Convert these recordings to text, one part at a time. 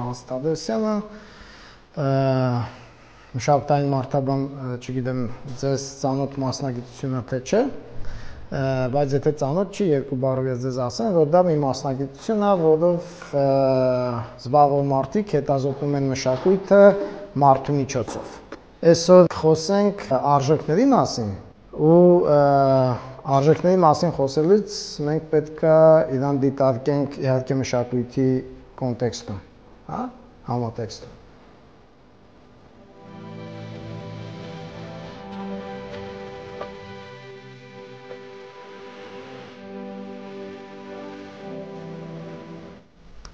Հանս Թադևոսյանը, մշակութային մարդաբան, չգիտեմ, ձեզ ծանոթ մասնագիտությունը թե չէ, բայց եթե ծանոթ չի, երկու բառով ես ձեզ ասեմ, որ դա մի մասնագիտություն է, որով զբաղվող մարդիկ հետազոտում են մշակույթը մարդու միջոցով։ Այսօր խոսենք արժեքների մասին ու արժեքների մասին խոսելուց մենք պետք է իրան դիտարկենք իհարկե մշակույթի կոնտեքստում, հա, համատեքստում։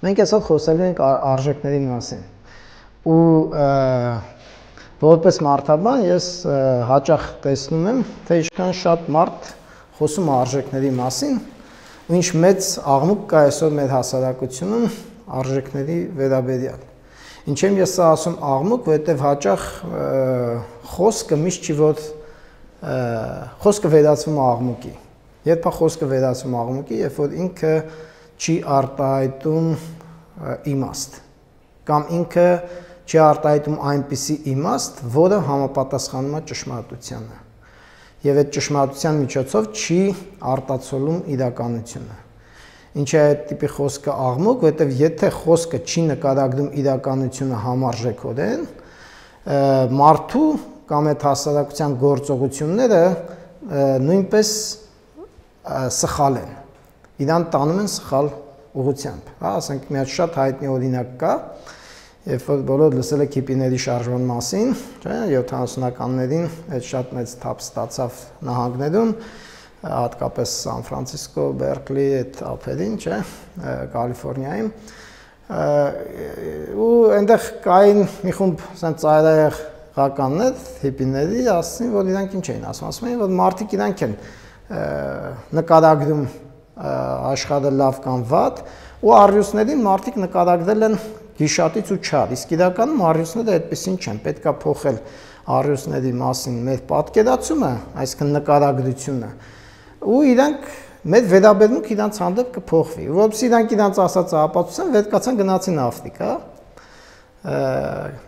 Մենք այսօր խոսելու ենք արժեքների մասին ու որպես մարդաբան ես հաճախ տեսնում եմ, թե ինչքան շատ մարդ խոսում արժեքների մասին, ու ինչ մեծ աղմուկ կա այսօր մեր հասարակությունում արժեքների վերաբերյալ։ Ինչ եմ ես սա ասում աղմուկ, որովհետև հաճախ խոսքը միշտ չի որ խոսքը վերածվում է աղմուկի։ Երբ է խոսքը վերածվում աղմուկի, երբ որ ինքը չի արտահայտում իմաստ, կամ ինքը չի արտահայտում այնպիսի իմաստ, որը համապատասխանում է ճշմարտությանը։ Եվ այդ ճշմարտության միջոցով չի արտացոլում իրականությունը։ Ինչ է այդ տիպի խոսքը աղմուկ, որովհետև եթե խոսքը չի նկարագրում իրականությունը համարժեքորեն, մարդու կամ այդ հասարակության գործողությունները նույնպես սխալ են։ Իրան տանում են սխալ ուղղությամբ։ Հա, ասենք մի հատ շատ հայտնի օրինակ կա, երբ որ բոլոր լսել եք հիպիների շարժման մասին, չէ, 70-ականներին այդ շատ մեծ թափ ստացավ նահանգներում, հատկապես Սան Ֆրանցիսկո, Բերկլի, այդ ափերին, չէ, Կալիֆոռնիայում, ու այնտեղ կային մի խումբ ասենք ծայրահեղականներ, հիպիների, ասին, որ իրանք ինչ էին ասում էին, որ մարդիկ իրանք են նկարագրում աշխարհը լավ կամ վատ, ու առյուծներին մարդիկ նկարագրել են գիշատից ու չար, իսկ իրականում առյուծները այդպեսին չեն, պետք է փոխել առյուծների մասին մեր պատկերացումը, այսինքն նկարագրությունը, ու իրանք մեր վերաբերմունքը իրանց հանդեպ կփոխվի, որովհետեւ իրանք իրանց ասած ապացուցան, վերկացան գնացին Աֆրիկա,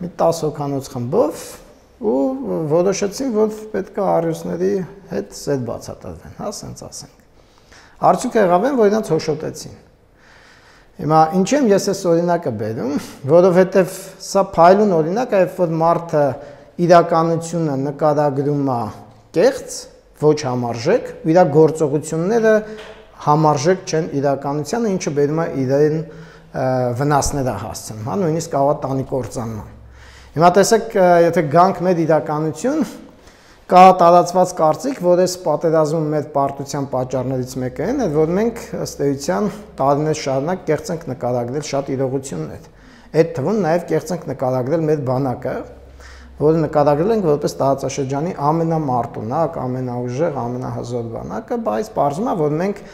մի 10 հոգանոց խմբով ու որոշեցին, որ պետք է առյուծների հետ զետ բացատրվեն, հա, ասենց ասենք։ Արդյունքը եղավ են, որ իրանց հոշոտեցին։ Հիմա ինչ եմ ես այս օրինակը բերում, որովհետև սա փայլուն օրինակ է, երբ որ մարդը իրականությունը նկարագրում է կեղծ, ոչ համարժեք, ու իր գործողությունները համարժեք չեն իրականությանը, ինչը բերում է իրեն վնասներ է հասցնում, հա, նույնիսկ կարող է տանի կործանման։ Հիմա տեսեք, եթե գանք մեր իրականություն, կա տարածված կարծիք, որ այս պատերազմում մեր պարտության պատճառներից մեկը այն է, որ մենք ըստ էության տարիներ շարունակ կեղծ ենք նկարագրել շատ իրողություններ։ Այդ թվում նաև կեղծ ենք նկարագրել մեր բանակը, որը նկարագրել ենք որպես տարածաշրջանի ամենամարտունակ, ամենաուժեղ, ամենահզոր բանակը, բայց պարզվում է, որ մենք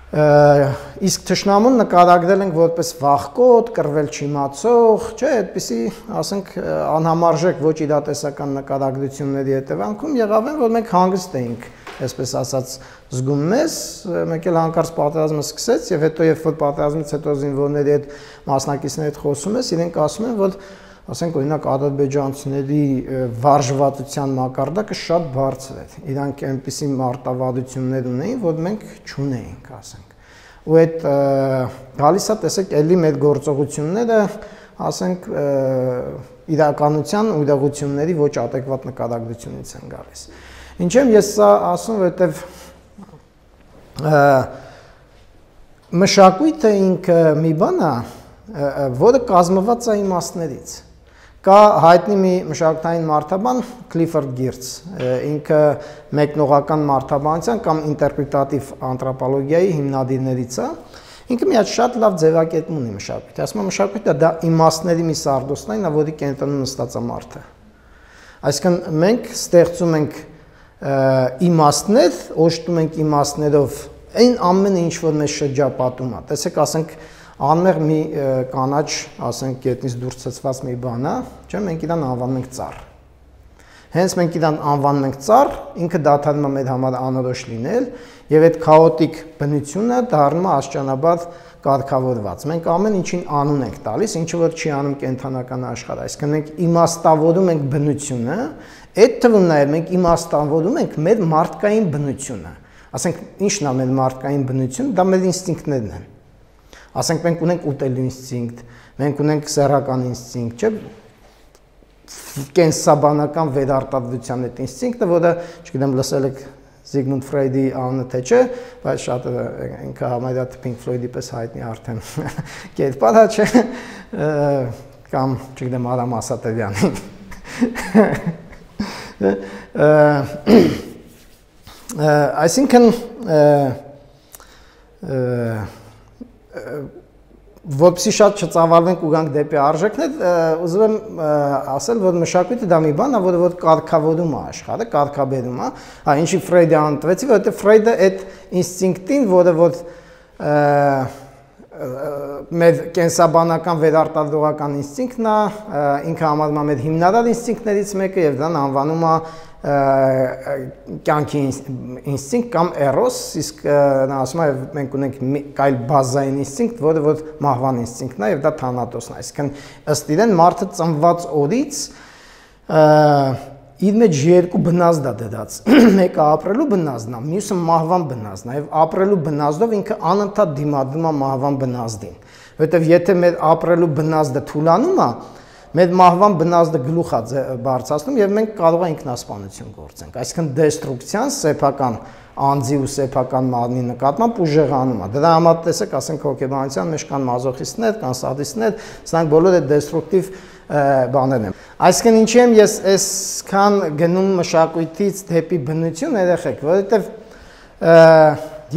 իսկ թշնամուն նկարագրել ենք որպես վախկոտ, կռվել չիմացող, չէ, այդպիսի, ասենք, անհամարժեք ոչ իրատեսական նկարագրությունների հետևանքում եղավ են, որ մենք հանգիստ էինք, այսպես ասած, զգում մեզ, մեկ էլ հանկարծ պատերազմը սկսեց, եւ հետո երբ որ պատերազմից հետո զինվորների հետ մասնակիցների հետ խոսում ես, իրենք ասում են, որ ասենք օրինակ ադրբեջանցիների վարժվածության մակարդակը շատ բարձր էր։ Իրանք այնպիսի մարտավարություններ ունեին, որ մենք չունեինք, ասենք։ Ու այդ գալիս է, տեսեք, էլի մեր գործողությունները, ասենք, իրականության ուղղությունների ոչ adekvat նկարագրությունից են գալիս։ Ինչ եմ ես սա ասում, որովհետև մշակույթը ինքը մի բան է, որը կազմված է իմաստներից։ Կա հայտնի մի մշակութային մարդաբան Clifford Geertz, ինքը մեկնողական մարդաբանության կամ ինտերպրետատիվ անթրոպոլոգիայի հիմնադիրներից է, ինքը մի հատ շատ լավ ձևակերպում ունի մշակույթի, ասում է մշակույթը դա իմաստների մի սարդոստային է, որի կենտրոնում նստած է մարդը։ Այսինքն մենք ստեղծում ենք իմաստներ, օժտում ենք իմաստներով այն ամենը, ինչ որ մեզ շրջապատում է։ Տեսեք, ասենք անմեղ մի կանաչ, ասենք, գետնից դուրս ցցված մի բան է, չէ՞, մենք իրան անվանում ենք ծառ։ Հենց մենք իրան անվանում ենք ծառ, ինքը դադարում է մեր համար անորոշ լինել, եւ այդ քաոտիկ բնությունը դառնում է աստիճանաբար կարգավորված։ Մենք ամեն ինչին անուն ենք տալիս, ինչը որ չի անում կենթանական աշխարհը, այսինքն մենք իմաստավորում ենք բնությունը, այդ թվում նաեւ մենք իմաստավորում ենք մեր մարդկային բնությունը։ Ասենք ի՞նչն է մեր մարդկային բնությունը, դա մեր ինստինկտներն են։ Ասենք մենք ունենք ուտելու ինստինկտ, մենք ունենք սեռական ինստինկտ, չէ՞, կենսաբանական վերարտադրության այդ ինստինկտը, որը, չգիտեմ, լսել եք Զիգմունդ Ֆրոյդի անունը թե չէ, բայց շատ ինքը համարյա Pink Floyd-ի պես հայտնի արդեն կերպար է, չէ, կամ, չգիտեմ, Արամ Ասատերյանի։ Այսինքն որպեսզի շատ չծավալվենք ու գանք դեպի արժեքներ, ուզում եմ ասել, որ մշակույթը դա մի բան է, որը որ կարգավորում է աշխարհը, կարգաբերում է, ինչի Ֆրոյդի անուն տվեցի, որովհետև Ֆրոյդը այդ ինստինկտին, որը որ մեր կենսաբանական վերարտադրողական ինստինկտն է, ինքը համարվում է մեր հիմնարար ինստինկտներից մեկը եւ դրան անվանում է կյանքի ինստինկտ կամ էրոս, իսկ նա ասում է մենք ունենք այլ բազային ինստինկտ, որը որ մահվան ինստինկտն է եւ դա թանատոսն է, այսինքն ըստ իրեն մարդը ծնված օրից իր մեջ երկու բնազդ է դրած, մեկը ապրելու բնազդն է, մյուսը մահվան բնազդն է եւ ապրելու բնազդով ինքը անընդհատ դիմադրում է մահվան բնազդին, որովհետեւ եթե մեր ապրելու բնազդը թուլանում է, մեր մահվան բնազդը գլուխ է բարձրացնում եւ մենք կարող ենք ինքնասպանություն գործենք, այսինքն դեստրուկցիան սեփական անձի ու սեփական մարմնի նկատմամբ ուժեղանում է։ Դրա համար տեսեք, ասենք հոգեբանության մեջ կան մազոխիստներ, կան սադիստներ, սրանք բոլորը դեստրուկտիվ բաներ են։ Այսինքն ինչի եմ ես այսքան գնում մշակույթից դեպի բնություն, երեխեք, որովհետեւ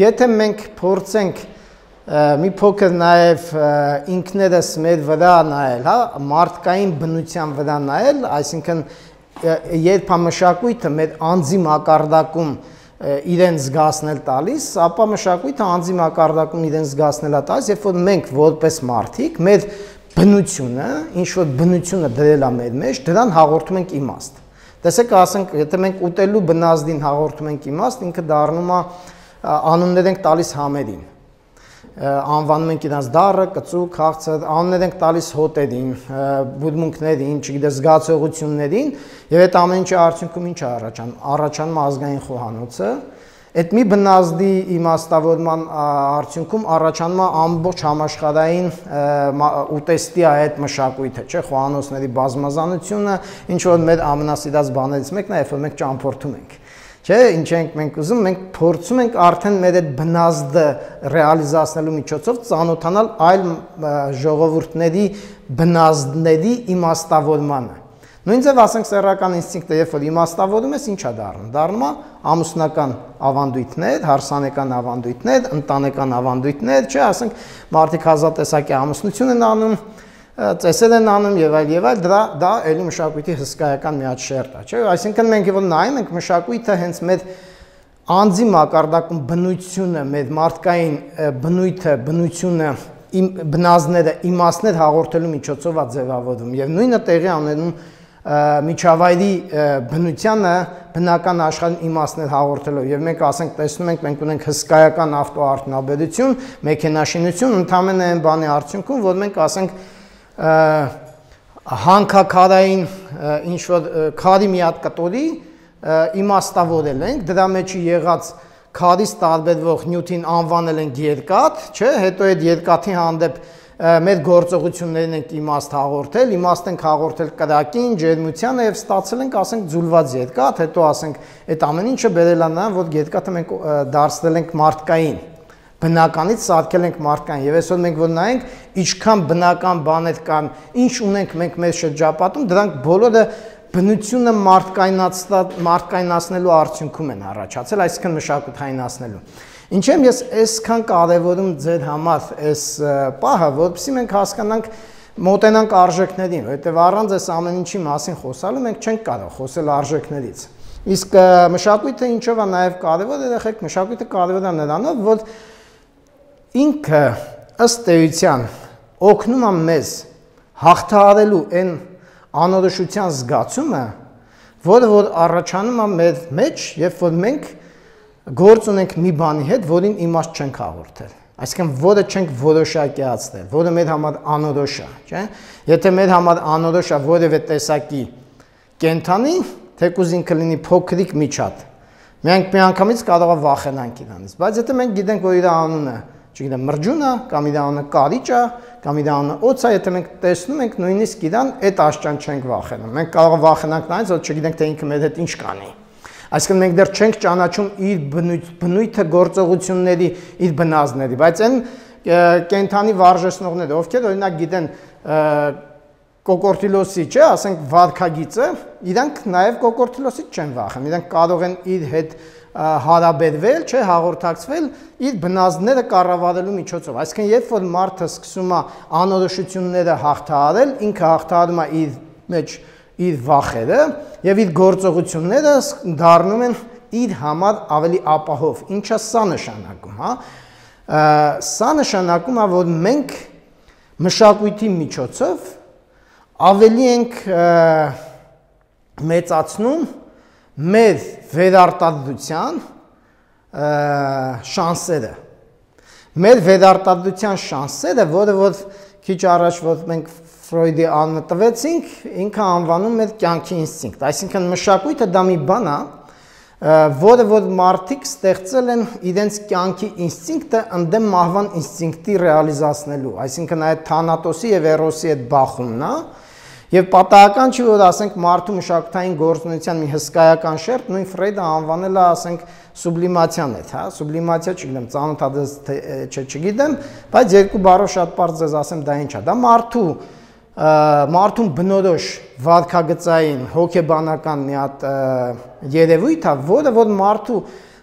եթե մենք փորձենք մի փոքր նաև ինքներս մեր վրա նայել, հա, մարդկային բնության վրա նայել, այսինքն երբ մշակույթը մեր անձի մակարդակում իրեն զգացնել տալիս, ապա մշակույթը անձի մակարդակում իրեն զգացնել է տալիս, երբ որ մենք որպես մարդիկ մեր բնությունը, ինչ որ բնությունը դրել է մեր մեջ, դրան հաղորդում ենք իմաստ։ Տեսեք, ասենք, եթե մենք ուտելու բնազդին հաղորդում ենք իմաստ, ինքը դառնում է անուններ ենք տալիս համերին։ Անվանում ենք իրանց դառը, կծուկ, քաղցր, անուններ ենք տալիս հոտերին, բուդմունքներին, չգիտես, զգացողություններին, եւ այդ ամեն ինչի արդյունքում ինչ է առաջանում ազգային խոհանոցը, այդ մի բնազդի իմաստավորման արդյունքում առաջանում է ամբողջ համաշխարհային ուտեստի այդ մշակույթը, չէ, խոհանոցների բազմազանությունը, ինչ որ մեր ամենասիրած բաներից մեկն է, երբ որ մենք ճամփորդում ենք։ Չէ, ինչ ենք մենք ուզում, մենք փորձում ենք արդեն մեր այդ բնազդը ռեալիզացնելու միջոցով ծանոթանալ այլ ժողովուրդների բնազդների իմաստավորմանը։ Նույն ձև ասենք սեռական ինստինկտը, երբ որ իմաստավորում ես, ինչ է դառնում։ Դառնում է ամուսնական ավանդույթներ, հարսանեկան ավանդույթներ, ընտանեկան ավանդույթներ, չէ, ասենք մարդիկ հազատեսակի ամուսնություն են անում, ծեսեր են անում եւ այլ, դա էլի մշակույթի հսկայական մի հատ շերտ է, չէ՞։ Այսինքն մենք որ նայում ենք մշակույթը հենց մեր անձի մակարդակում բնությունը, մեր մարդկային բնույթը, բնությունը, բնազդները, իմաստներ հաղորդելու միջոցով է ձևավորվում եւ նույնը տեղի ունենում միջավայրի բնությանը բնական աշխարհին իմաստներ հաղորդելով եւ մենք ասենք տեսնում ենք մենք ունենք հսկայական ավտոարդյունաբերություն, մեքենաշինություն, ընդհանրապես այն բանի արդյունքում, որ մենք ասենք հանքաքարային ինչ որ քարի մի հատ կտորի իմաստավորել ենք, դրա մեջ եղած քարից տարբերվող նյութին անվանել ենք երկաթ, չէ, հետո այդ երկաթի հանդեպ մեր գործողություններին ենք իմաստ հաղորդել, իմաստ ենք հաղորդել կրակին, ջերմությանը եւ ստացել ենք, ասենք, ձուլված երկաթ, հետո ասենք այդ ամեն ինչը բերել է նրան, որ երկաթը մենք դարձնել ենք մարդկային, բնականից սարքել ենք մարդկային եւ այսօր մենք որ նայենք ինչքան բնական բաներ կան, ինչ ունենք մենք մեր շրջապատում, դրանք բոլորը բնությունը մարդկայնացնելու արդյունքում են առաջացել, այսինքն մշակութայնացնելու։ Ինչ եմ ես այսքան կարևորում ձեր համար այս պահը, որպեսզի մենք հասկանանք մոտենանք արժեքներին, որովհետև առանց այս ամեն ինչի մասին խոսալու մենք չենք կարող խոսել արժեքներից։ Իսկ մշակույթը ինչով է նաև կարևոր, երեխեք, մշակույթը կարևոր է նրանով, որ ինքը ըստ էության օգնում է մեզ հաղթահարելու այն անորոշության զգացումը, որը որ առաջանում է մեր մեջ, երբ որ մենք գործ ունենք մի բանի հետ, որին իմաստ չենք հաղորդել։ Այսինքն որը չենք որոշակիացնել, որը մեր համար անորոշ է, չէ՞։ Եթե մեր համար անորոշ է որևէ տեսակի կենդանի, թեկուզ ինքը լինի փոքրիկ միջատ, մենք միանգամից կարող է վախենանք իրանից, բայց եթե մենք գիտենք, որ իր անունը, չգիտեմ, մրջուն է, կամ իր անունը կարիճ է, կամ իր անունը օձ է, եթե մենք տեսնում ենք, նույնիսկ իրան այդ աշճան չենք վախենում։ Մենք կարող ենք վախենանք նրանից, որ չգիտենք, թե ինքը մեր հետ ինչ կանի։ Այսինքն մենք դեռ չենք ճանաչում իր բնույթը, գործողությունների, իր բնազդների, բայց այն կենդանի վարժեցնողները, ովքեր օրինակ գիտեն կոկորտիլոսի, չէ, ասենք վարքագիծը, իրանք նաև կոկորտիլոսից չեն վախենում, իրանք կարող են իր հետ հարաբերվել, չէ, հաղորդակցվել իր բնազդները կառավարելու միջոցով։ Այսինքն երբ որ մարդը սկսում է անորոշությունները հաղթահարել, ինքը հաղթահարում է իր մեջ իր վախերը եւ իր գործողությունները դառնում են իր համար ավելի ապահով։ Ինչա սա նշանակում, հա։ Սա նշանակում է, որ մենք մշակույթի միջոցով ավելի ենք մեծացնում մեր վերարտադրության շանսերը։ Մեր վերարտադրության շանսերը, որը որ քիչ առաջ որ մենք Ֆրոյդի անունը տվեցինք, ինքը անվանում էր կյանքի ինստինկտ։ Այսինքն մշակույթը դա մի բան է, որը որ մարդիկ ստեղծել են իրենց կյանքի ինստինկտը ընդդեմ մահվան ինստինկտի ռեալիզացնելու։ Այսինքն այդ Թանատոսի եւ Էրոսի այդ բախումն է, եւ պատահական չի, որ ասենք մարդու մշակութային գործունեության մի հսկայական շերտ նույն Ֆրեյդը անվանել է, ասենք, սուբլիմացիան է, հա, սուբլիմացիա չգիտեմ, ծանոթ թե չգիտեմ, բայց երկու բառով շատ պարզ ձեզ ասեմ դա ինչ է։ Դա մարդուն բնորոշ վարքագծային հոգեբանական մի հատ երևույթ է, որը որ մարդու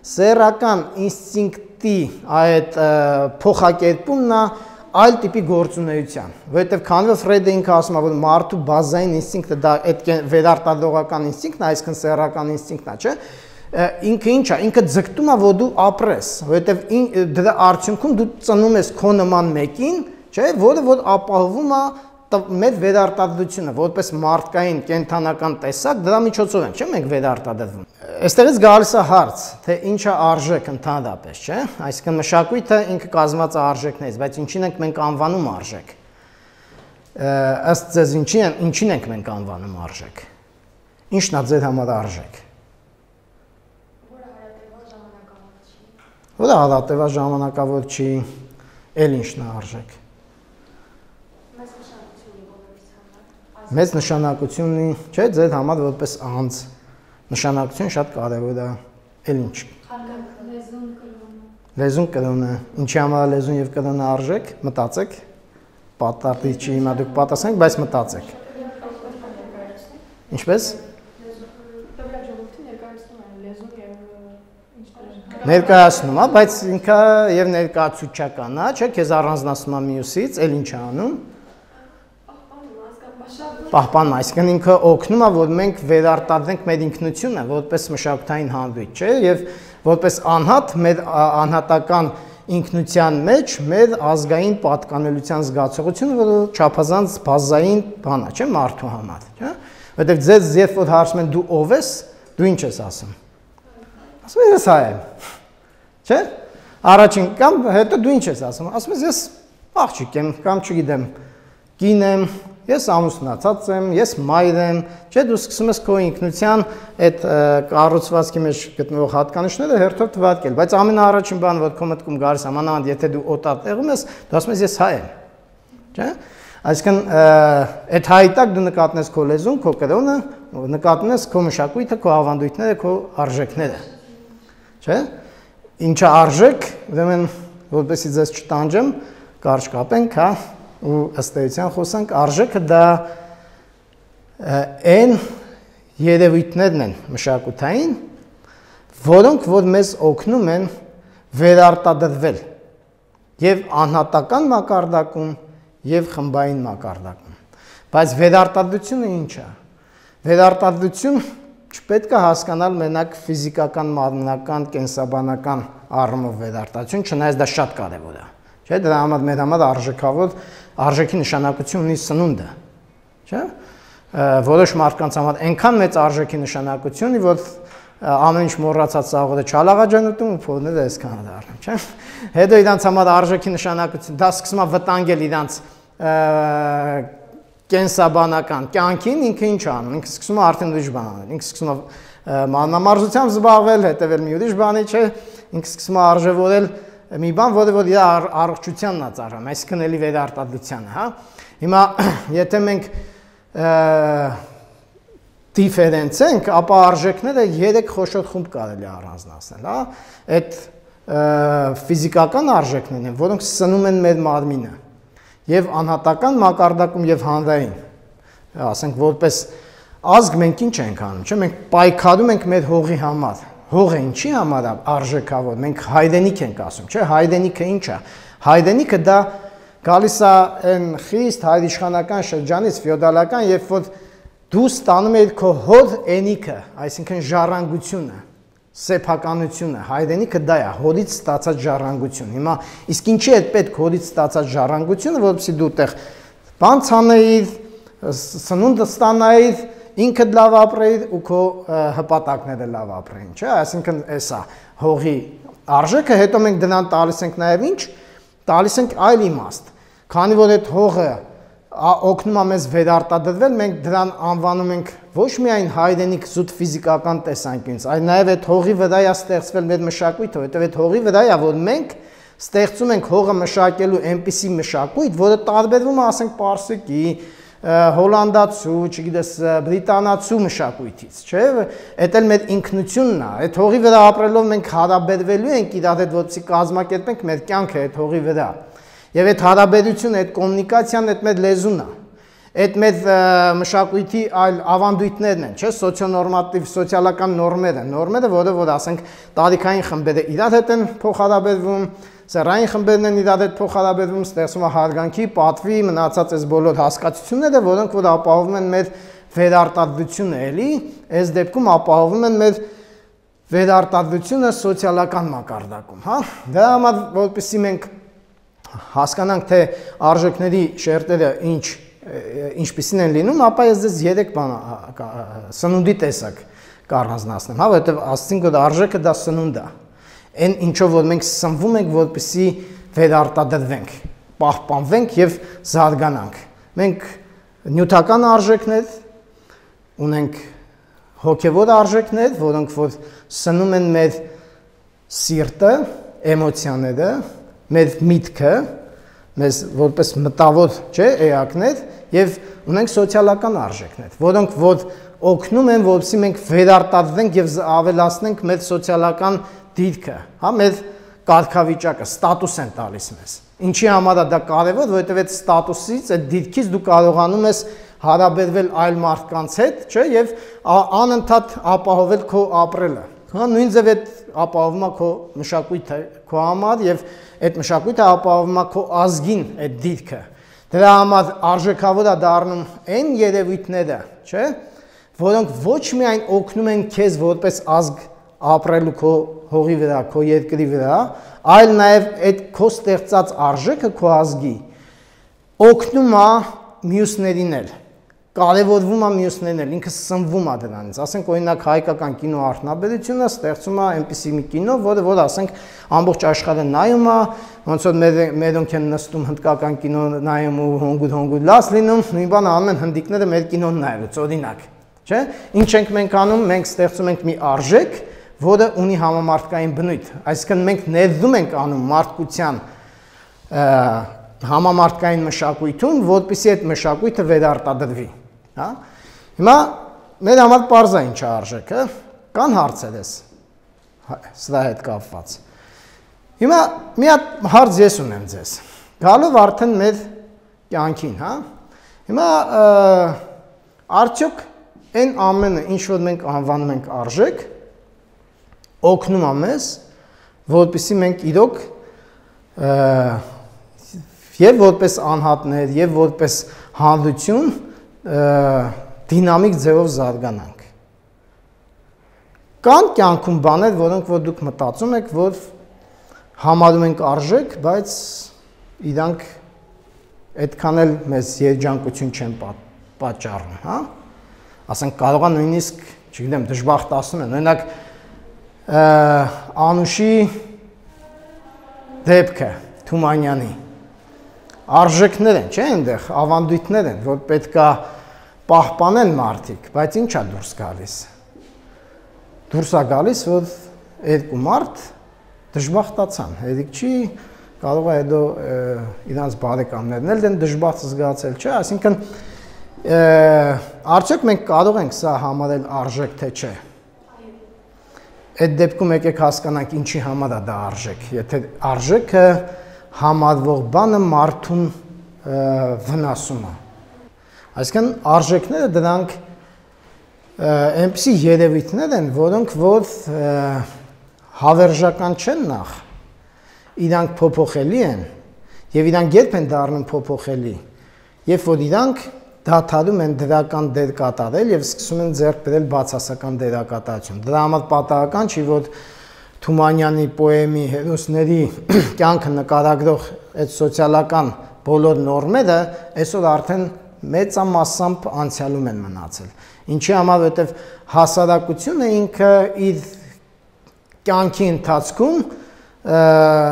սեռական ինստինկտի այդ փոխակերպումն է այլ տիպի գործունեության, որովհետև քանի որ Ֆրեյդը ինքը ասում է, որ մարդու բազային ինստինկտը դա այդ վերարտադրողական ինստինկտն է, այսինքն սեռական ինստինկտն է, չէ՞, ինքը ինչ է, ինքը ձգտում է, որ դու ապրես, որովհետև դրա արդյունքում դու ծնում ես քո նման մեկին, չէ՞, որը որ ապահովում է մեր վերարտադրությունը, որպես մարդկային կենդանական տեսակ, դրա միջոցով ենք, չէ՞, մենք վերարտադրվում։ Այստեղից գալիս է հարց, թե ինչ է արժեք ընդհանրապես, չէ՞։ Այսինքն մշակույթը ինքը կազմված է արժեքներից, բայց ինչին ենք մենք անվանում արժեք։ Ըստ ձեզ ինչին ենք մենք անվանում արժեք։ Ինչն է ձեր համար արժեք։ Որը հարատևա ժամանակավոր չի, էլ ինչն է արժեք։ Մեծ նշանակություն ունի, չէ, ձեր համար որպես անձ նշանակություն շատ կարևոր է, էլ ինչ։ Լեզուն կրոնը, ինչի համար լեզուն եւ կրոնը արժեք, մտածեք, պատարտի չի հիմա դուք պատասխանեք, բայց մտածեք։ Ինչպես։ Ներկայացնում է, բայց ինքը եւ ներկայացուցչական է, չէ, քեզ առանձնացնում է մյուսից, էլ ինչ է անում։ Պահպանում, այսինքն ինքը օգնում է, որ մենք վերարտադրենք մեր ինքնությունը որպես մշակութային հանդույթ, չէ, եւ որպես անհատ մեր անհատական ինքնության մեջ մեր ազգային պատկանելիության զգացողությունը, որը չափազանց բազային բան է, չէ, մարդու համար, չէ, որովհետեւ ձեզ երբ որ հարցում են դու ով ես, դու ինչ ես ասում։ Ասում ես ես հայ եմ, չէ, առաջին կամ հետո դու ինչ ես ասում, ասում ես ես աղջիկ եմ կամ չգիտեմ, կին եմ, ես ամուսնացած եմ, ես մայր եմ, չէ, դու սկսում ես քո ինքնության այդ կառուցվածքի մեջ գտնվող հատկանիշները հերթով թվարկել, բայց ամենաառաջին բանը, որ քո մտքում գալիս է, մանավանդ եթե դու օտար տեղում ես, դու ասում ես ես հայ եմ, չէ, այսինքն այդ հայի տակ դու նկատես քո լեզուն, քո կրոնը, նկատես քո մշակույթը, քո ավանդույթները, քո արժեքները, չէ, ինչը արժեք, ուրեմն որպեսզի ձեզ չտանջեմ, կարճ կապենք, հա, ու ըստ էության խոսանք, արժեքը դա այն երևույթներն են մշակութային, որոնք որ մեզ օգնում են վերարտադրվել եւ անհատական մակարդակում եւ խմբային մակարդակում։ Բայց վերարտադրությունը ինչ է։ Վերարտադրություն չպետք է հասկանալ մենակ ֆիզիկական, մարմնական, կենսաբանական առումով վերարտադրություն, չնայած դա շատ կարեւոր է։ Չէ, դրա համար մեր համար արժեքավոր արժեքի նշանակություն ունի սնունդը, չէ, որոշ մարդկանց համար այնքան մեծ արժեքի նշանակություն ունի, որ ամեն ինչ մոռացած սաղորդը չալաղաջանուտում ու փողն է այսքան դառնում, չէ՞։ Հետո իրանց համար արժեքի նշանակություն, դա սկսում է վտանգել իրանց կենսաբանական կյանքին, ինքը ինչ անում, ինքը սկսում է արդեն ուրիշ բան անել, ինքը սկսում է մանրամարզությամբ զբաղվել, հետևել մի ուրիշ բանի, չէ, ինքը սկսում է արժևորել մի բան, որը իր առողջությանն է ծառայում, այսինքն էլի վերարտադրությանը, հա։ Հիմա եթե մենք դիֆերենցենք, ապա արժեքները 3 խոշոր խումբ կարելի է առանձնացնել, հա։ Այդ ֆիզիկական արժեքներն են, որոնք սնում են մեր մարմինը, եւ անհատական մակարդակում եւ հանրային, ասենք որպես ազգ մենք ինչ ենք անում, չէ՞, մենք պայքարում ենք մեր հողի համար։ Հողը ինչի համար է արժեքավոր, մենք հայրենիք ենք ասում, չէ՞, հայրենիքը ինչ է։ Հայրենիքը դա գալիս է այն խիստ հայրիշխանական շրջանից, ֆեոդալական, երբ որ դու ստանում ես քո հոր էնիկը, այսինքն ժառանգությունը, սեփականությունը, հայրենիքը դա է, հորից ստացած ժառանգություն։ Հիմա իսկ ինչի է պետք հորից ստացած ժառանգությունը, որովհետեւ դու տեղ բան ցանեիր, սնունդ ստանայիր, ինքդ լավ ապրեիր ու քո հպատակները լավ ապրեին, չէ՞, այսինքն էսա հողի արժեքը, հետո մենք դրան տալիս ենք նաև ինչ, տալիս ենք այլ իմաստ, քանի որ այդ հողը օգնում է մեզ վերարտադրվել, մենք դրան անվանում ենք ոչ միայն հայրենիք զուտ ֆիզիկական տեսանկյունից, այլ նաև այդ հողի վրա է ստեղծվել մեր մշակույթը, որովհետև այդ հողի վրա է, որ մենք ստեղծում ենք հողը մշակելու այնպիսի մշակույթ, որը տարբերվում է, ասենք, պարսիկի, հոլանդացու, չգիտես, բրիտանացու մշակույթից, չէ՞, այդ էլ մեր ինքնությունն է, այդ հողի վրա ապրելով մենք հարաբերվելու ենք իրար հետ, որպեսզի կազմակերպենք մեր կյանքը այդ հողի վրա։ Եվ այդ հարաբերությունը, այդ կոմունիկացիան, այդ մեր լեզուն է, այդ մեր մշակույթի այլ ավանդույթներն են, չէ՞, սոցիոնորմատիվ, սոցիալական նորմերը, որ ասենք տարիքային խմբերը իրար հետ են փոխհարաբերվում, սեռային խմբերն են իրար հետ փոխհարաբերվում, ստեղծում է հարգանքի, պատվի, մնացած այս բոլոր հասկացությունները, որոնք որ ապահովում են մեր վերարտադրությունը, էլի, այս դեպքում ապահովում են մեր վերարտադրությունը սոցիալական մակարդակում, հա։ Դրա համար որպեսզի մենք հասկանանք, թե արժեքների շերտերը ինչպիսին են լինում, ապա ես ձեզ 3 բան սնունդի տեսակ կառանձնացնեմ, հա, որովհետև ասացինք, որ արժեքը դա սնունդ է։ Այն ինչով որ մենք սնվում ենք, որպեսզի վերարտադրվենք, պահպանվենք եւ զարգանանք։ Մենք նյութական արժեքներ ունենք, հոգեվոր արժեքներ, որոնք որ սնում են մեր սիրտը, էմոցիաները, մեր միտքը, մեզ որպես մտավոր, չէ, էակներ, եւ ունենք սոցիալական արժեքներ, որոնք որ օգնում են, որպեսզի մենք վերարտադրվենք եւ ավելացնենք մեր սոցիալական դիրքը, հա, մեր կարգավիճակը, ստատուս են տալիս մեզ։ Ինչի համար է դա կարևոր, որովհետև այդ ստատուսից, այդ դիրքից դու կարողանում ես հարաբերվել այլ մարդկանց հետ, չէ, եւ անընդհատ ապահովել քո ապրելը։ Հա, նույն ձև այդ ապահովում է քո մշակույթը քո համար եւ այդ մշակույթը ապահովում է քո ազգին այդ դիրքը։ Դրա համար արժեքավոր է դառնում այն երևույթները, չէ, որոնք ոչ միայն օգնում են քեզ որպես ազգ ապրելու քո հողի վրա, քո երկրի վրա, այլ նաև այդ քո ստեղծած արժեքը քո ազգի օգնում է մյուսներին էլ, կարևորվում է մյուսներին էլ, ինքը սնվում է դրանից։ Ասենք օրինակ հայկական կինո արդյունաբերությունը ստեղծում է այնպիսի մի կինո, որ ասենք ամբողջ աշխարհը նայում է, ոնց որ մերոնք են նստում հնդկական կինո նայում ու հոնգուր լաց լինում, նույն բանը անում են հնդիկները մեր կինոն նայելուց, օրինակ, չէ՞։ Ինչ ենք մենք անում, մենք ստեղծում ենք մի արժեք, որը ունի համամարտկային բնույթ, այսինքն մենք ներդրում ենք անում մարդկության համամարտկային մշակույթում, որպեսզի այդ մշակույթը վերարտադրվի, հա։ Հիմա մեր համար պարզ է ինչ է արժեքը, կան հարցեր սրա հետ կապված։ Հիմա մի հատ հարց ես ունեմ ձեզ, գալով արդեն մեր կյանքին, հա։ Հիմա արդյոք այն ամենը, ինչ որ մենք անվանում ենք արժեք, օգնում է մեզ, որպեսզի մենք իրոք եւ որպես անհատներ, եւ որպես հանրություն դինամիկ ձևով զարգանանք։ Կան կյանքում բաներ, որոնք որ դուք մտածում եք, որ համարում ենք արժեք, բայց իրանք այդքան էլ մեզ երջանկություն չեն պատճառում, հա։ Ասենք կարող է նույնիսկ, չգիտեմ, դժբախտ ասում են, օրինակ Անուշի դեպքը Թումանյանի արժեքներ են, չէ՞, այնտեղ ավանդույթներ են, որ պետքա պահպանեն մարդիկ, բայց ի՞նչ է դուրս գալիս։ Դուրս է գալիս, որ երկու մարդ դժբախտացան, հետիք չի կարող է հետո իրանց բարեկամներն էլ դեն դժբախտ զգացել, չէ՞, այսինքն արդյոք մենք կարող ենք սա համարել արժեք, թե չէ։ Այդ դեպքում եկեք հասկանանք ինչի համար է դա արժեք, եթե արժեքը համարվող բանը մարդուն վնասում է։ Այսինքն արժեքները դրանք այնպիսի երևույթներ են, որոնք որ հավերժական չեն նախ, իրանք փոփոխելի են, եւ իրանք երբ են դառնում փոփոխելի, երբ որ իրանք դադարում են դրական դեր կատարել եւ սկսում են ձեռք բերել բացասական դերակատարություն։ Դրա համար պատահական չի, որ Թումանյանի պոեմի հերոսների կյանքը նկարագրող այդ սոցիալական բոլոր նորմերը այսօր արդեն մեծամասամբ անցյալում են մնացել։ Ինչի համար, որովհետեւ հասարակությունը ինքը իր կյանքի ընթացքում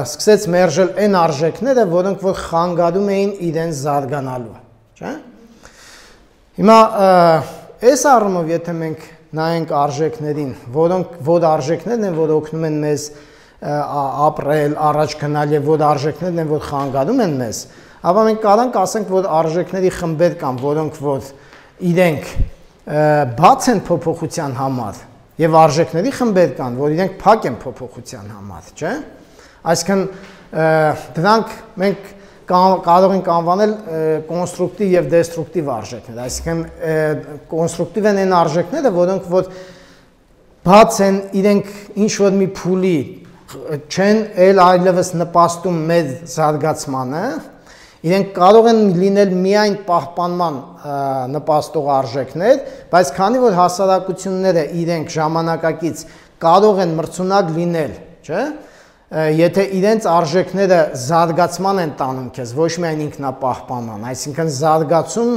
սկսեց մերժել այն արժեքները, որոնք որ խանգարում էին իրեն զարգանալու, չէ՞։ Հիմա այս առումով եթե մենք նայենք արժեքներին, որ արժեքներն են, որ օգնում են մեզ ապրել, առաջ գնալ եւ որ արժեքներն են, որ խանգարում են մեզ, ապա մենք կարող ենք ասենք, որ արժեքների խմբեր կան, որոնք որ իրենք բաց են փոփոխության համար եւ արժեքների խմբեր կան, որ իրենք փակ են փոփոխության համար, չէ՞։ Այսինքն դրանք մենք կարող ենք անվանել կոնստրուկտիվ եւ դեստրուկտիվ արժեքներ, այսինքն կոնստրուկտիվ են այն արժեքները, որոնք որ բաց են, իրենք ինչ որ մի փուլի չեն էլ այլևս նպաստում մեր զարգացմանը, իրենք կարող են լինել միայն պահպանման նպաստող արժեքներ, բայց քանի որ հասարակությունները իրենք ժամանակակից կարող են մրցունակ լինել, չէ՞, եթե իրենց արժեքները զարգացման են տանում քեզ, ոչ միայն ինքնապահպանման, այսինքն զարգացում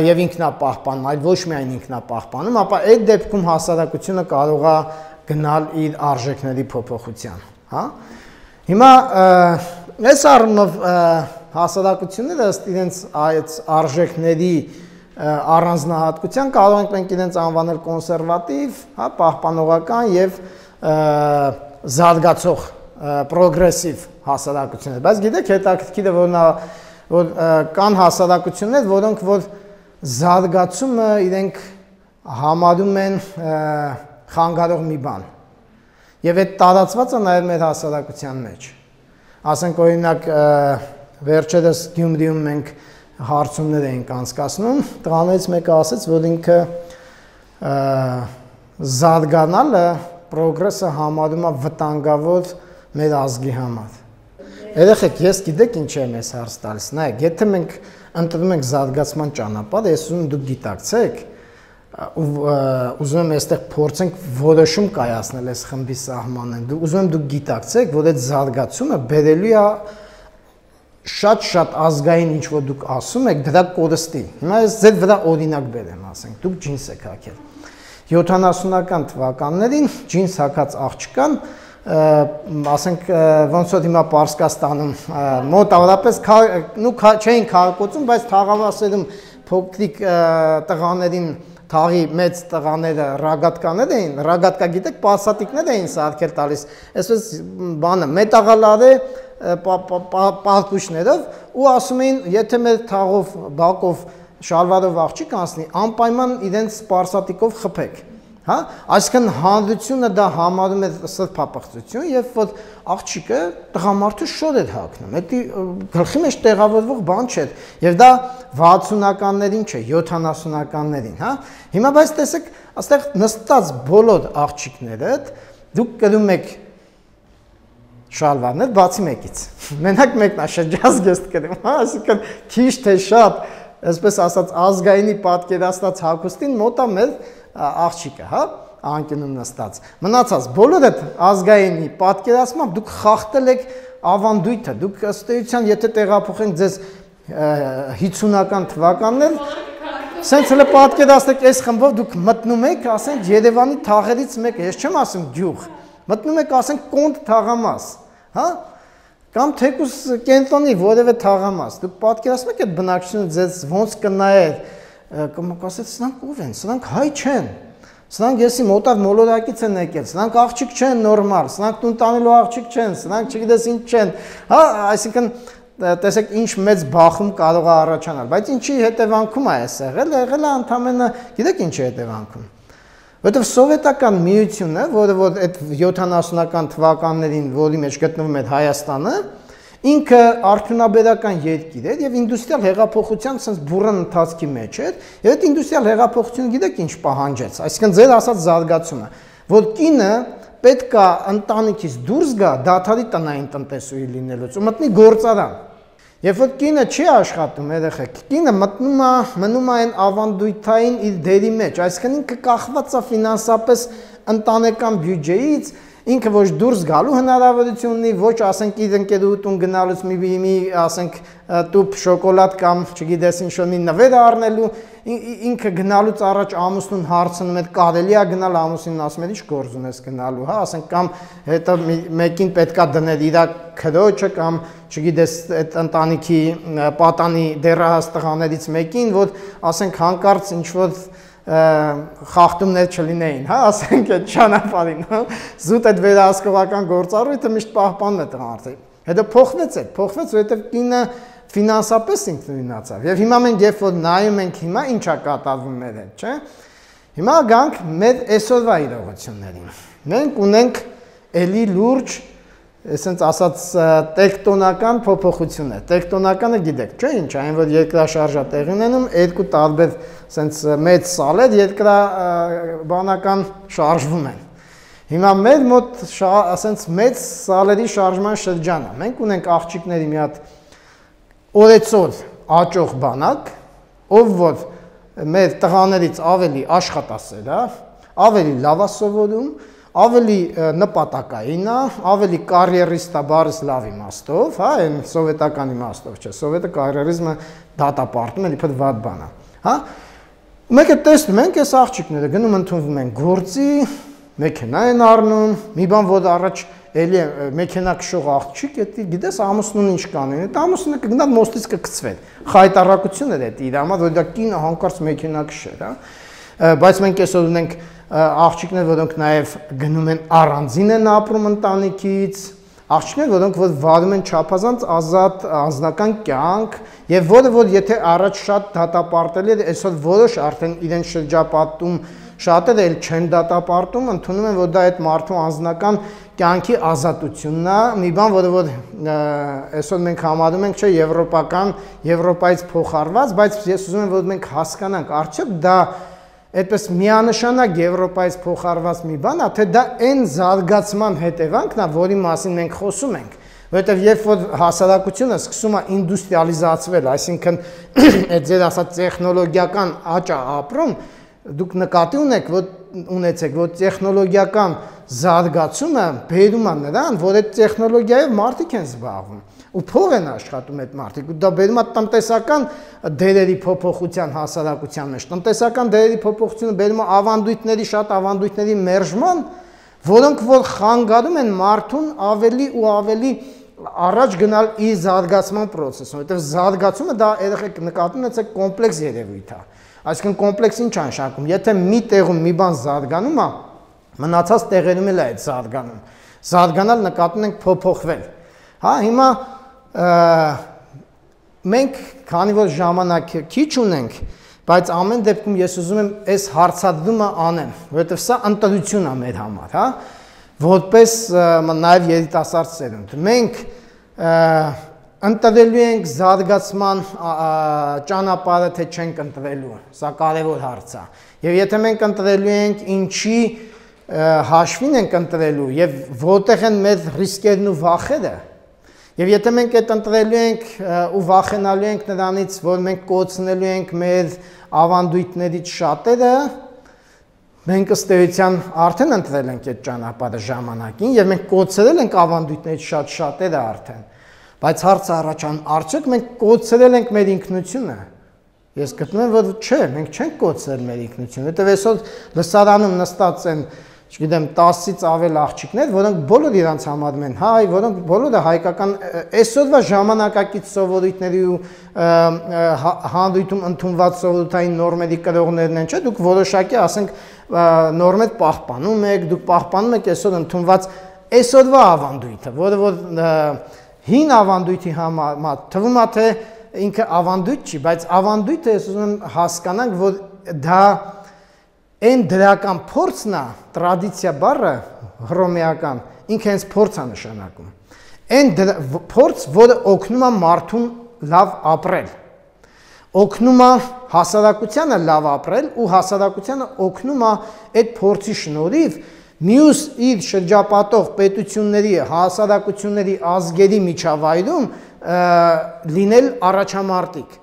եւ ինքնապահպանում, այլ ոչ միայն ինքնապահպանում, ապա այդ դեպքում հասարակությունը կարող է գնալ իր արժեքների փոփոխության, հա։ Հիմա այս առումով հասարակությունները ըստ իրենց այդ արժեքների առանձնահատկության կարող ենք մենք իրենց անվանել կոնսերվատիվ, հա, պահպանողական եւ զարգացող պրոգրեսիվ հասարակություններ, բայց գիտեք հետաքրքիր է որ կան հասարակություններ, որոնք որ զարգացումը իրենք համարում են խանգարող մի բան եւ այդ տարածված է նաեւ մեր հասարակության մեջ, ասենք օրինակ վերջերս Գյումրիում մենք հարցումներ էինք անցկացնում, տղաներից մեկը ասեց, որ ինքը զարգանալը պրոգրեսը համարում է վտանգավոր մեր ազգի համար։ Երեխեք, ես գիտեք ինչ եմ ես հարց տալիս, նայեք, եթե մենք ընտրում ենք զարգացման ճանապարհը, ես ուզում եմ դուք գիտակցեք, ուզում եմ այստեղ փորձենք որոշում կայացնել այս խմբի սահմանին, ուզում եմ դուք գիտակցեք, որ այդ զարգացումը բերելու է շատ ազգային ինչ որ դուք ասում եք, դրա կորստի։ Հիմա ես ձեր վրա օրինակ բերեմ, ասենք, դուք ջինս եք հագել 70-ական թվականներին ջինս հագած աղջկան, ասենք ոնց որ հիմա Պարսկաստանում մոտավորապես չէին քաղաքացում, բայց թաղավասերում փոքրիկ տղաներին թաղի մեծ տղաները ռագատկաներ էին, ռագատկա գիտեք, պարսատիկներ էին սարքել տալիս, այսպես բանը մետաղալարե պարկուշներով ու ասում էին, եթե մեր թաղով, բակով շալվարով աղջիկ անցնի, անպայման իրենց սպարսատիկով խփեք, հա, այսինքն հանրությունը դա համարում է սրբապղծություն եւ որ աղջիկը տղամարդու շոր էր հագնում, դա գլխի մեջ տեղավորվող բան չէ եւ դա 60-ականներին չէ, 70-ականներին, հա, հիմա բայց տեսեք, այստեղ նստած բոլոր աղջիկները դուք կրում եք շալվարներ բացի մեկից, մենակ մեկն է շրջազգեստ կրում, հա, այսինքն քիչ թե շատ այսպես ասած ազգայինի պատկերացած հագուստին մոտ է մեր աղջիկը, հա, անկյունում նստած։ Մնացած բոլոր այդ ազգայինի պատկերացմամբ դուք խախտել եք ավանդույթը, դուք ըստ էության եթե տեղափոխենք ձեզ 50-ական թվականներ, սենց հələ պատկերացնեք այս խմբով դուք մտնում եք, ասենք Երևանի թաղերից մեկը, ես չեմ ասում գյուղ, Մտնում եք, ասենք, կոնտ թաղամաս, հա? Կամ թեկուս կենտրոնի որևէ թաղամաս։ Դուք պատկերացնում եք այդ բնակչությունը ձեզ ոնց կնայեր, կասեք, սրանք ով են, սրանք հայ չեն։ Սրանք եսի մոտավ մոլորակից են եկել, սրանք աղջիկ չեն նորմալ, սրանք տուն տանելու աղջիկ չեն, սրանք չգիտես ինչ չեն։ Հա, այսինքն տեսեք ինչ մեծ բախում կարող է առաջանալ, բայց ինչի հետևանքում է այս եղել է ընդամենը, գիտեք ինչի հետևանքում։ Որտեվ սովետական միությունը, որը որ այդ 70-ական թվականներին, որի մեջ գտնվում էր Հայաստանը, ինքը արդյունաբերական երկիր էր եւ ինդուստրիալ հեղափոխության sense բուրըն ընթացքի մեջ էր, եւ այդ ինդուստրիալ հեղափոխությունը գիտեք ինչ պահանջեց, այսինքն ձեր ասած զարգացումը, որ կինը պետք է ընտանիքից դուրս գա դադարի տնային տնտեսուհի լինելուց ու մտնի գործարան։ Երբ որ կինը չի աշխատում, երեխեք, կինը մնում է այն ավանդույթային իր դերի մեջ, այսինքն ինքը կախված է ֆինանսապես ընտանեկան բյուջեից, ինքը ոչ դուրս գալու հնարավորություն ունի, ոչ ասենք իր ընկերուհու տուն գնալուց մի ասենք տուփ շոկոլադ կամ չգիտես ինչ-որ մի նվեր առնելու, ինքը գնալուց առաջ ամուսնուն հարցնում է կարելի է գնալ, ամուսինն ասում է ինչ գործ ունես գնալու, հա, ասենք կամ հետո մեկին պետքա դնել իր քրոջը կամ չգիտես այդ ընտանիքի պատանի դեռահաս տղաներից մեկին, որ ասենք հանկարծ ինչ-որ խախտումներ չլինեին, հա, ասենք այդ ճանապարհին, հա, զուտ այդ վերահսկողական գործառույթը միշտ պահպանում է տղամարդը։ Հետո փոխվեց, որովհետև կինը ֆինանսապես ինքնուրույնացավ։ Եվ հիմա մենք երբ որ նայում ենք հիմա ինչա կատարվում մեր հետ, չէ՞։ Հիմա գանք մեր այսօրվա իրողություններին։ Մենք ունենք էլի լուրջ, այսպես ասած, տեկտոնական փոփոխություններ։ Տեկտոնականը գիտեք, չէ՞ ինչ, այն որ երկրաշարժը տեղի ունենում, երկու տարբեր այսպես մեծ սալեր երկրաբանական շարժվում են։ Հիմա մեր մոտ ասենց մեծ սալերի շարժման շրջան է։ Մենք ունենք աղջիկների մի հատ օրեցօր աճող բանակ, ով որ մեր տղաներից ավելի աշխատասեր է, ավելի լավ է սովորում, ավելի նպատակային է, ավելի կարիերիստ է բառից լավ իմաստով, հա, այն սովետական իմաստով չէ, սովետը կարիերիզմը դատապարտում է, իբր վատ բան է, հա։ Մենք է տեսնում ենք այս աղջիկները գնում ընդունվում են գործի, մեքենա են առնում, մի բան որ առաջ էլի մեքենա քշող աղջիկ, դա գիտես ամուսնուն ինչ կանեն, այդ ամուսնը կգնա մոստից կգցվեր։ Խայտարակություն է դա իր համար, որ դա կինը հանկարծ մեքենա քշեր, հա։ Բայց մենք այսօր ունենք աղջիկներ, որոնք նաև գնում են առանձին են ապրում ընտանիքից, աղջիկներ, որոնք որ վարում են չափազանց ազատ անձնական կյանք, եւ որը որ եթե առաջ շատ դատապարտել էր, այսօր որոշ արդեն իրեն շրջապատում շատերը էլ չեն դատապարտում, ընդունում են, որ դա այդ մարդու անձնական կյանքի ազատությունն է, մի բան, որը որ այսօր մենք համարում ենք, չէ, եվրոպական, Եվրոպայից փոխարված, բայց ես ուզում եմ, որ մենք հասկանանք, արդյոք դա այդպես միանշանակ Եվրոպայից փոխարված մի բան է, թե դա այն զարգացման հետևանքն է, որի մասին մենք խոսում ենք, որովհետև երբ որ հասարակությունը սկսում է ինդուստրիալիզացվել, այսինքն այդ ձեր ասած տեխնոլոգիական աճ է ապրում, դուք նկատի ունեցեք, որ տեխնոլոգիական զարգացումը բերում է նրան, որ այդ տեխնոլոգիայով մարդիկ են զբաղվում ու փող են աշխատում այդ մարդիկ, ու դա բերում է տնտեսական դերերի փոփոխության հասարակության մեջ, տնտեսական դերերի փոփոխությունը բերում է ավանդույթների, շատ ավանդույթների մերժման, որոնք որ խանգարում են մարդուն ավելի ու ավելի առաջ գնալ իր զարգացման process-ում, որովհետև զարգացումը դա երեք նկատի ունեցեք կոմպլեքս երևույթ է։ Այսինքն կոմպլեքս ինչ անշակում, եթե մի տեղում մի բան զարգանում է, մնացած տեղերում էլ է այդ զարգանում։ Զարգանալ նկատում ենք փոփոխվել։ Հա, հիմա մենք քանի որ ժամանակ քիչ ունենք, բայց ամեն դեպքում ես ուզում եմ այս հարցադրումը անեմ, որովհետև սա ընտրություն է մեր համար, հա, որպես նաև երիտասարդ սերունդ։ Մենք ընտրելու ենք զարգացման ճանապարհը, թե չենք ընտրելու, սա կարևոր հարց է։ Եվ եթե մենք ընտրելու ենք, ինչի հաշվին ենք ընտրելու եւ որտեղ են մեր ռիսկերն ու վախերը, եւ եթե մենք այդ ընտրելու ենք ու վախենալու ենք նրանից, որ մենք կոծնելու ենք մեր ավանդույթներից շատերը, մենք ըստ էության արդեն ընտրել ենք այդ ճանապարհը ժամանակին եւ մենք կոծրել ենք ավանդույթներից շատերը արդեն։ Բայց հարցը առաջան, արդյոք մենք կոծրել ենք մեր ինքնությունը։ Ես գտնում եմ, որ չէ, մենք չենք կոծրել մեր ինքնությունը, որովհետև այսօր լսարանում նստած են չգիտեմ 10-ից ավել աղջիկներ, որոնք բոլորը իրանց համարում են հայ, որոնք բոլորը հայկական այսօրվա ժամանակակից սովորույթների ու հանդույթում ընդունված սովորութային նորմերի կրողներն են, չէ՞, դուք որոշակի, ասենք, նորմեր պահպանում եք, դուք պահպանում եք այսօր ընդունված այսօրվա ավանդույթը, որը որ հին ավանդույթի համար թվում է թե ինքը ավանդույթ չի, բայց ավանդույթը ես ուզում եմ հասկանանք, որ դա այն դրական փորձն է, տրադիցիա բառը հռոմեական, ինքը հենց փորձ է նշանակում։ Այն փորձ, որը օգնում է մարդուն լավ ապրել, օգնում է հասարակությանը լավ ապրել ու հասարակությանը օգնում է այդ փորձի շնորհիվ մյուս իր շրջապատող պետությունների, հասարակությունների, ազգերի միջավայրում լինել առաջամարտիկ,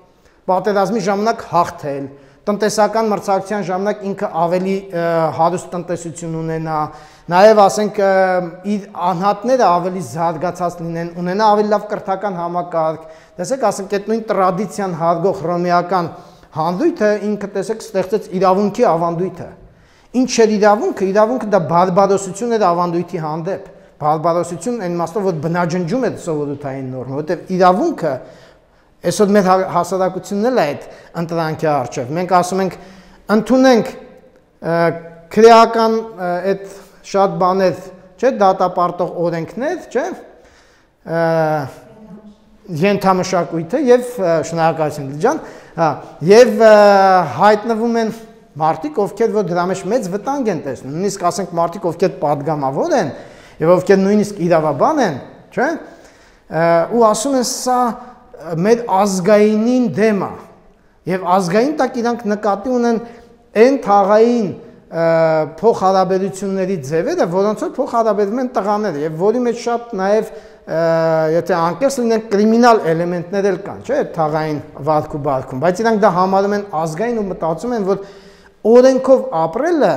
պատերազմի ժամանակ հաղթել, տնտեսական մրցակցության ժամանակ ինքը ավելի հարուստ տնտեսություն ունենա, նաև ասենք իր անհատները ավելի զարգացած լինեն, ունենա ավելի լավ կրթական համակարգ, տեսեք, ասենք այդ նույն տրադիցիան հարգող հռոմեական հանդույթը ինքը տեսեք ստեղծեց իրավունքի ավանդույթը։ Ինչ էր իրավունքը, իրավունքը դա բարբարոսություն էր ավանդույթի հանդեպ, բարբարոսություն այն իմաստով, որ բնաջնջում է սովորութային նորմը, որտեղ իրավունքը այսօր մեր հասարակությունն էլ է այդ ընտրանքի առջև։ Մենք ասում ենք ընդունենք քրեական այդ շատ բաներ, չէ, դատապարտող օրենքներ, չէ, ենթամշակույթը եւ շնորհակալություն Լիջան, հա, եւ հայտնվում են մարդիկ, ովքեր որ դրա մեջ մեծ վտանգ են տեսնում, նույնիսկ ասենք մարդիկ, ովքեր падգամավոր են եւ ովքեր նույնիսկ իրավաբան են, չէ, ու ասում են սա մեր ազգայինին դեմ է եւ ազգային տակ իրանք նկատի ունեն այն թաղային փոխհարաբերությունների ձևերը, որոնց որ փոխհարաբերվում են տղաները եւ որի մեջ շատ նաեւ եթե անկեղծ լինեն կրիմինալ էլեմենտներ էլ կան, չէ՞, թաղային վարք ու բարքում, բայց իրանք դա համարում են ազգային ու մտածում են, որ օրենքով ապրելը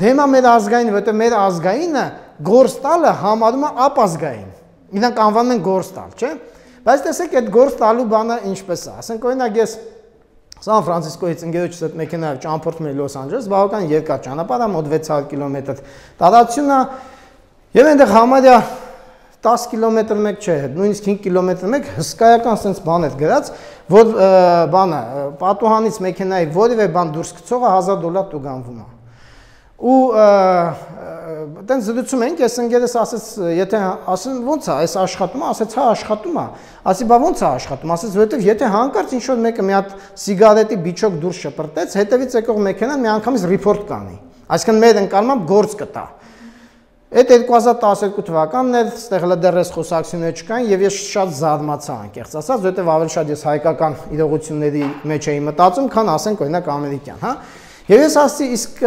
դեմ է մեր ազգային, որտեղ մեր ազգայինը գործ տալը համարում է ապազգային։ Իրանք անվանում են գործ տալ, չէ՞։ Բայց տեսեք այդ գործ տալու բանը ինչպես է։ Ասենք օրինակ ես Սան Ֆրանցիսկոից ընկերոջս հետ մեքենայով ճամփորդում եմ Լոս Անջելես, բավական երկար ճանապարհ է, մոտ 600 կիլոմետր տարածություն է, եւ այնտեղ համարյա 10 կիլոմետր մեկ չէ, նույնիսկ 5 կիլոմետր մեկ հսկայական sense բան էր գրած, որ բանը պատուհանից մեքենայի որևէ բան դուրս գցողը $1000 տուգանվում է։ Ու այդտեղ զրուցում ենք, ես ընկերս ասեց, եթե ասեմ ո՞նց է, այս աշխատում է, ասեց, հա աշխատում է։ Ասի, բա ո՞նց է աշխատում, ասեց, որովհետև եթե հանկարծ ինչ-որ մեկը մի հատ սիգարետի բիչոկ դուրս շպրտեց, հետևից եկող մեքենան մի անգամից ռիփորտ կանի։ Այսինքն մեր ընկալմամբ գործ կտա։ Այդ 2012 թվականն էր, ստեղ դեռ այս խոսակցությունները չկային եւ ես շատ զարմացա անկեղծ ասած, որովհետեւ ավելի շատ ես հայկական իրողությունների մեջ էի մտածում, քան ասենք օրինակ ամերիկյան, հա։ Եվ ես ասացի, իսկ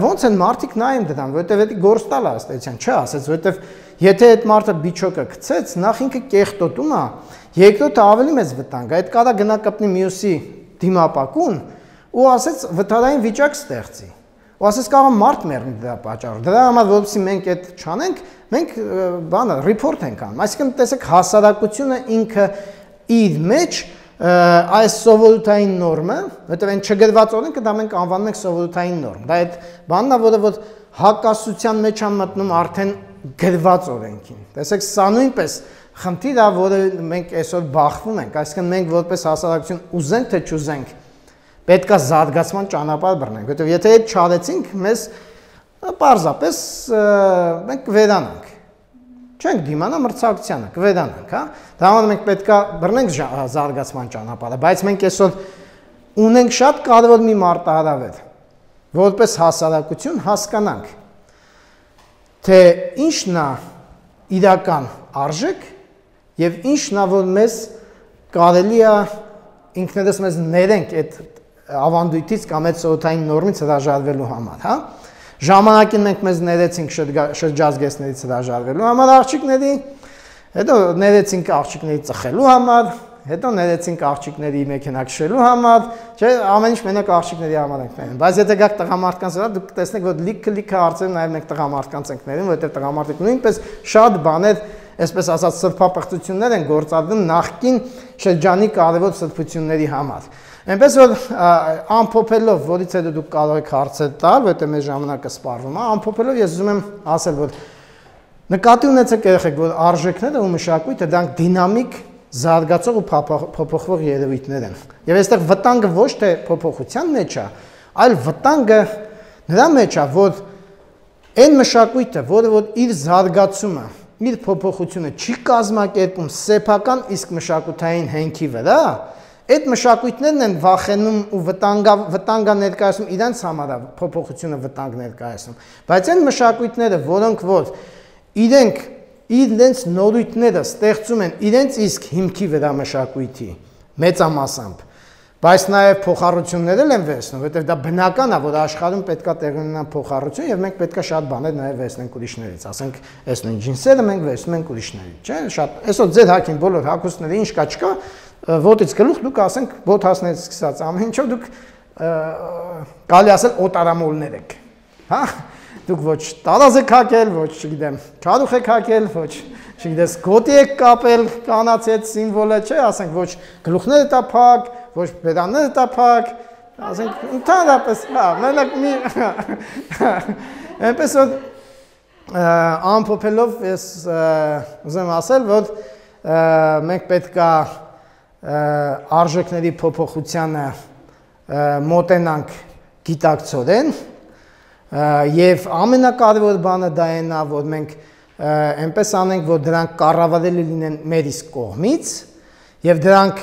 ո՞նց են մարդիկ նայում դրան, որովհետև դա գործ տալ է ըստեյության, չէ, ասեց, որովհետև եթե այդ մարդը բիչոկը գցեց, նախ ինքը կեղտոտում է, երկրորդը ավելի մեծ վտանգ է, այդ կարա գնա կպնի մյուսի դիմապակուն ու ասեց վթարային վիճակ ստեղծի։ Ու ասեց կարող մարդ մեռնի դրա պատճառով։ Դրա համար որովհետեւ մենք այդ չանենք, մենք բանը ռիփորտ ենք անում։ Այսինքն տեսեք հասարակությունը ինքը իր մեջ այս սովորութային նորմը, որտեղ այն չգրված օրենքը դա մենք անվանում ենք սովորութային նորմ։ Դա այդ բանն է, որը որ հակասության մեջ է մտնում արդեն գրված օրենքին։ Տեսեք, սա նույնպես խնդիր է, որը մենք այսօր բախվում ենք, այսինքն մենք որպես հասարակություն ուզենք թե չուզենք, պետք է զարգացման ճանապարհ բռնենք, որտեղ եթե այդ չարեցինք, մեզ պարզապես մենք կվերանանք։ Չենք դիմանա մրցակցությանը, կվերանանք, հա։ Դա համար մենք պետք է բռնենք զարգացման ճանապարհը, բայց մենք այսօր ունենք շատ կարևոր մի մարտահրավեր, որպես հասարակություն հասկանանք, թե ինչն է իրական արժեք եւ ինչն է, որ մեզ կարելի է ինքներս մեզ ներենք այդ ավանդույթից կամ այդ սոցիալային նորմից հրաժարվելու համար, հա։ Ժամանակին մենք մեզ ներեցինք շրջազգեստներից հրաժարվելու համար աղջիկների, հետո ներեցինք աղջիկների ծխելու համար, հետո ներեցինք աղջիկների մեքենա քշելու համար, չէ, ամեն ինչ մենակ աղջիկների համար ենք ներում։ Բայց եթե գաք տղամարդկանց վրա, դուք տեսնեք, որ լիքը հարցեր նաև մենք տղամարդկանց ենք ներում, որովհետև տղամարդիկ նույնպես շատ բաներ այսպես ասած սրբապղծություններ են գործադրում նախկին շրջանի կարևոր սրբությունների համար։ Այնպես որ ամփոփելով, որից հետո դուք կարող եք հարցեր տալ, որովհետև մեր ժամանակը սպառվում է, ամփոփելով ես ուզում եմ ասել, որ նկատի ունեցեք երեխեք, որ արժեքները ու մշակույթը դրանք դինամիկ, զարգացող ու փոփոխվող երևույթներ են։ Եվ այստեղ վտանգը ոչ թե փոփոխության մեջ է, այլ վտանգը նրա մեջ է, որ այն մշակույթը, որը որ իր զարգացումը, իր փոփոխությունը չի կազմակերպում սեփական իսկ մշակութային հենքի վրա, այդ մշակույթներն են վախենում ու վտանգ ներկայացնում իրենց համար փոփոխությունը վտանգ ներկայացնում, բայց այն մշակույթները, որոնք որ իրենց նորույթները ստեղծում են իրենց իսկ հիմքի վրա մշակույթի մեծամասամբ, բայց նաև փոխառություններ են վերցնում, որովհետև դա բնական է, որ աշխարհում պետքա տեղի ունենա փոխառություն եւ մենք պետքա շատ բաներ նաև վերցնենք ուրիշներից, ասենք, այս նույն ջինսերը մենք վերցնում ենք ուրիշներից, չէ՞, շատ, այսօր ձեր հագին բոլոր հագուստները ինչ կա չկա, ոտից գլուխ դուք ասենք ոտ հասնեց սկսած ամեն ինչով դուք կարելի ասել օտարամոլներ եք, հա, դուք ոչ տարազ եք հագել, ոչ չգիտեմ, քարուխ եք հագել, ոչ չգիտես գոտի եք կապել, կանացի այդ սիմվոլը, չէ, ասենք ոչ գլուխները տա փակ, ոչ բերանները տա փակ, ասենք ընդհանրապես, հա, մենակ մի այնպես որ ամփոփելով ես ուզեմ ասել, որ մենք պետք է արժեքների փոփոխությանը մոտենանք գիտակցորեն եւ ամենակարևոր բանը դա է նա, որ մենք այնպես անենք, որ դրանք կառավարելի լինեն մեր իսկ կողմից եւ դրանք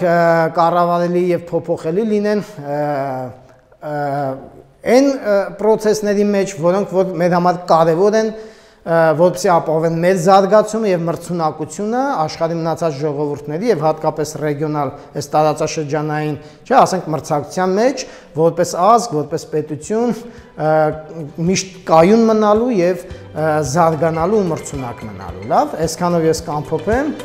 կառավարելի եւ փոփոխելի լինեն այն process-ների մեջ, որոնք որ մեր համար կարևոր են, որպեսզի ապահովեն մեր զարգացումը եւ մրցունակությունը աշխարհի մնացած ժողովուրդների եւ հատկապես ռեգիոնալ այս տարածաշրջանային, չէ, ասենք մրցակցության մեջ, որպես ազգ, որպես պետություն միշտ կայուն մնալու եւ զարգանալու ու մրցունակ մնալու։ Լավ, այսքանով ես կամփոփեմ։